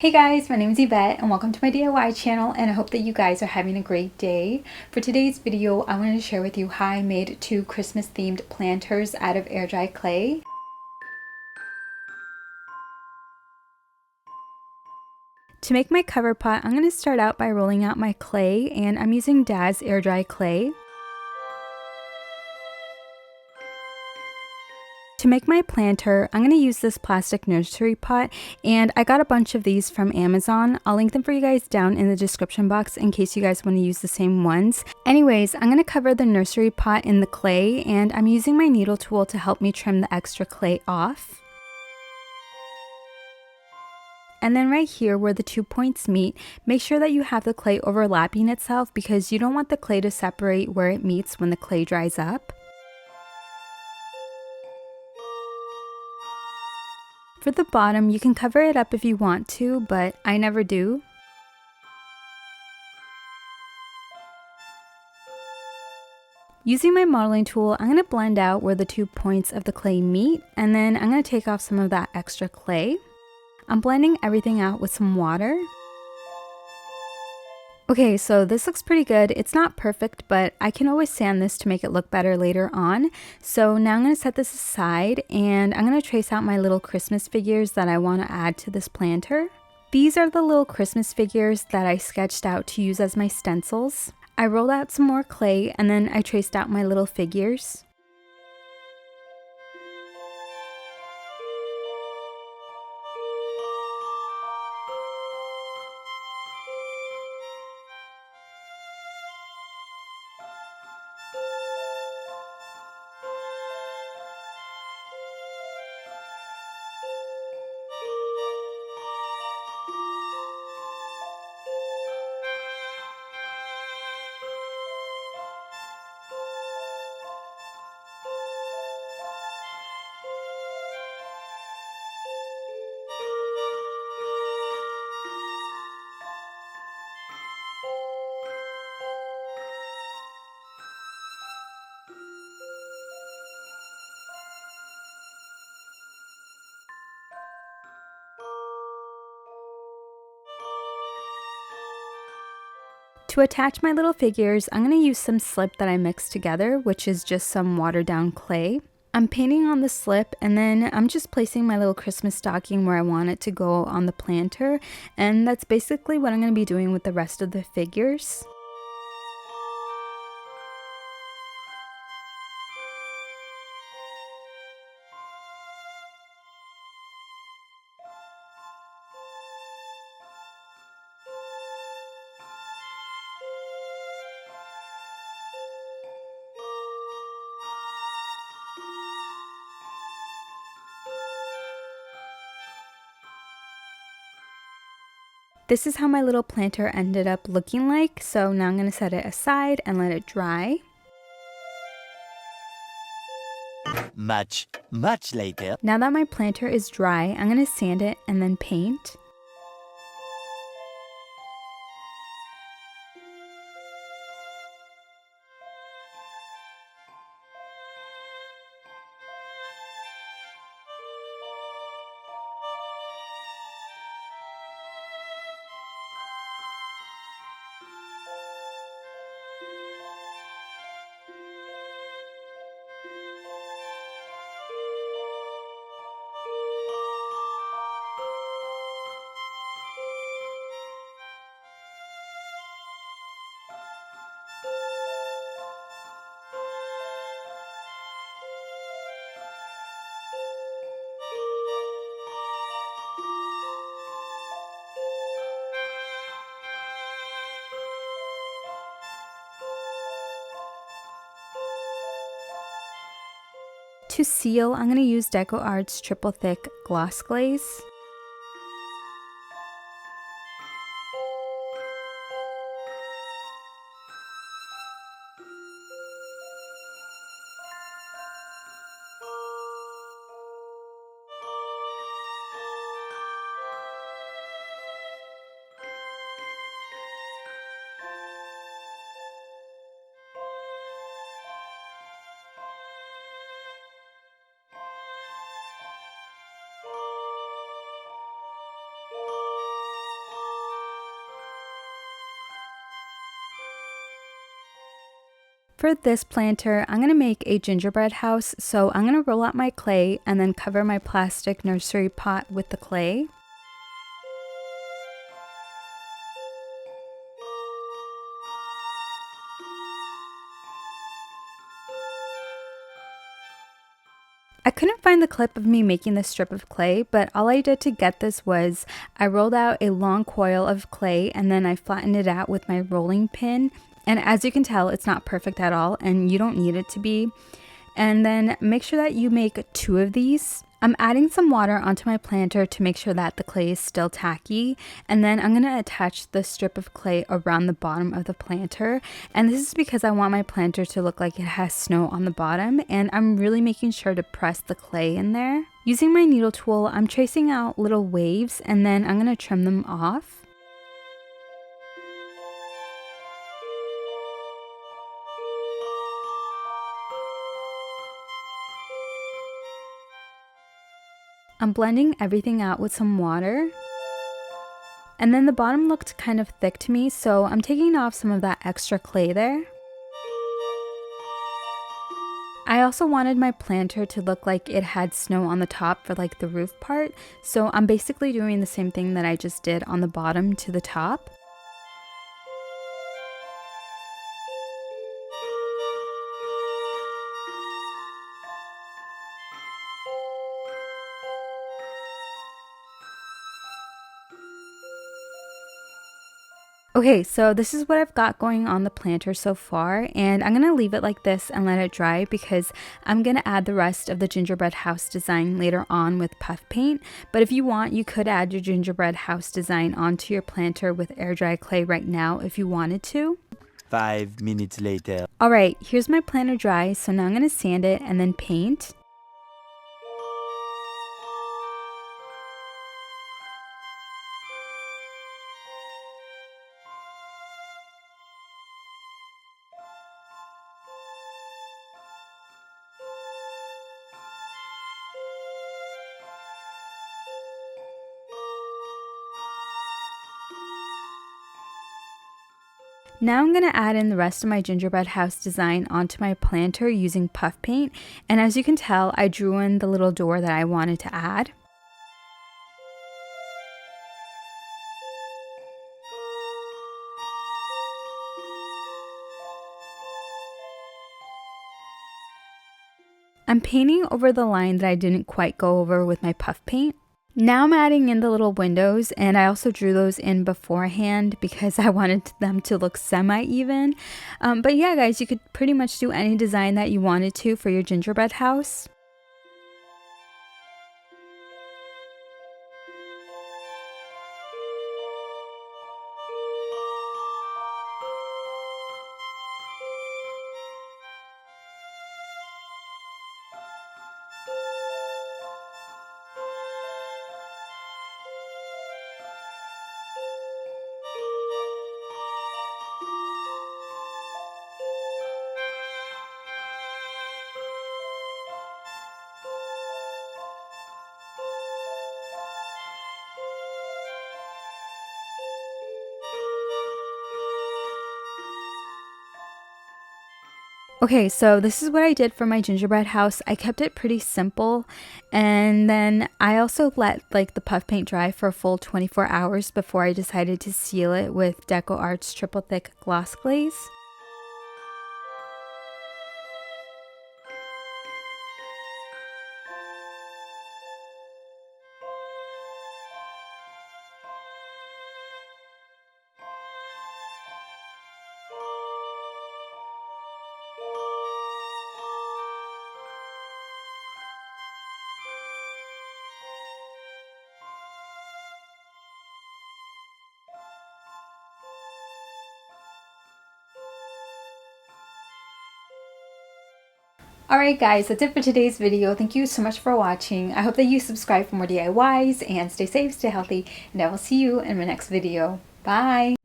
Hey guys, my name is Yvette and welcome to my DIY channel, and I hope that you guys are having a great day. For today's video, I wanted to share with you how I made two Christmas themed planters out of air dry clay. To make my cover pot, I'm going to start out by rolling out my clay, and I'm using Dad's air dry clay. To make my planter, I'm going to use this plastic nursery pot, and I got a bunch of these from Amazon. I'll link them for you guys down in the description box in case you guys want to use the same ones. Anyways, I'm going to cover the nursery pot in the clay, and I'm using my needle tool to help me trim the extra clay off. And then right here where the 2 points meet, make sure that you have the clay overlapping itself because you don't want the clay to separate where it meets when the clay dries up. For the bottom, you can cover it up if you want to, but I never do. Using my modeling tool, I'm going to blend out where the 2 points of the clay meet, and then I'm going to take off some of that extra clay. I'm blending everything out with some water. Okay, so this looks pretty good. It's not perfect, but I can always sand this to make it look better later on. So now I'm going to set this aside, and I'm going to trace out my little Christmas figures that I want to add to this planter. These are the little Christmas figures that I sketched out to use as my stencils. I rolled out some more clay, and then I traced out my little figures. To attach my little figures, I'm going to use some slip that I mixed together, which is just some watered down clay. I'm painting on the slip, and then I'm just placing my little Christmas stocking where I want it to go on the planter, and that's basically what I'm going to be doing with the rest of the figures. This is how my little planter ended up looking like, so now I'm going to set it aside and let it dry. Much later. Now that my planter is dry, I'm going to sand it and then paint. To seal, I'm going to use Decoart's triple thick gloss glaze. For this planter, I'm going to make a gingerbread house, so I'm going to roll out my clay and then cover my plastic nursery pot with the clay. I couldn't find the clip of me making this strip of clay, but all I did to get this was I rolled out a long coil of clay and then I flattened it out with my rolling pin. And as you can tell, it's not perfect at all and you don't need it to be. And then make sure that you make 2 of these. I'm adding some water onto my planter to make sure that the clay is still tacky, and then I'm going to attach the strip of clay around the bottom of the planter, and this is because I want my planter to look like it has snow on the bottom, and I'm really making sure to press the clay in there. Using my needle tool, I'm tracing out little waves and then I'm going to trim them off. I'm blending everything out with some water. And then the bottom looked kind of thick to me, so I'm taking off some of that extra clay there. I also wanted my planter to look like it had snow on the top for like the roof part, so I'm basically doing the same thing that I just did on the bottom to the top. Okay, so this is what I've got going on the planter so far, and I'm going to leave it like this and let it dry because I'm going to add the rest of the gingerbread house design later on with puff paint. But if you want, you could add your gingerbread house design onto your planter with air dry clay right now if you wanted to. 5 minutes later. Alright, here's my planter dry, so now I'm going to sand it and then paint. Now I'm going to add in the rest of my gingerbread house design onto my planter using puff paint, and as you can tell, I drew in the little door that I wanted to add. I'm painting over the line that I didn't quite go over with my puff paint. Now I'm adding in the little windows, and I also drew those in beforehand because I wanted them to look semi-even. But yeah guys, you could pretty much do any design that you wanted to for your gingerbread house. Okay, so this is what I did for my gingerbread house. I kept it pretty simple, and then I also let like the puff paint dry for a full 24 hours before I decided to seal it with Decoart's triple thick gloss glaze. Alright guys, that's it for today's video. Thank you so much for watching. I hope that you subscribe for more DIYs and stay safe, stay healthy, and I will see you in my next video. Bye!